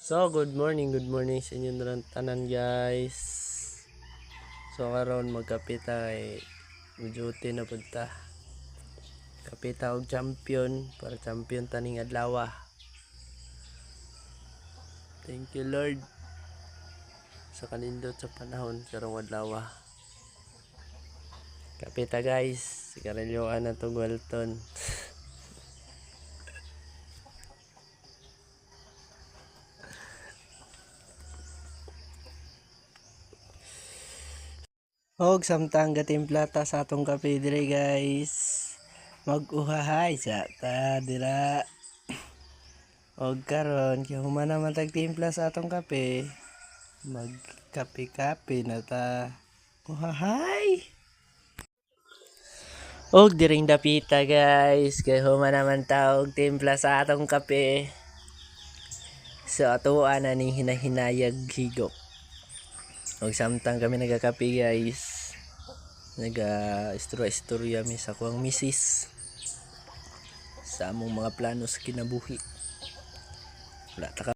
So, good morning sa inyo na tanan guys. So, karon magkapita kay duty na punta. Kapita og champion para champion taning adlaw. Thank you Lord sa kanindot sa panahon karong adlaw. Kapita guys, sigarilyoan na to Walton. Og samtang gatimplata sa atong kape dire guys. Mag-uhahay sa ta dira. Og karon kay humana man tag timpla sa atong kape. Magkape-kape na ta. Uhahay. Og diring dapita guys, kay humana man taog timpla sa atong kape. So atuan na ning hinahinayag higop. Og samtang kami nagakape guys, naga-istorya mi sa kuang misis sa among mga plano sa kinabuhi. Wala ta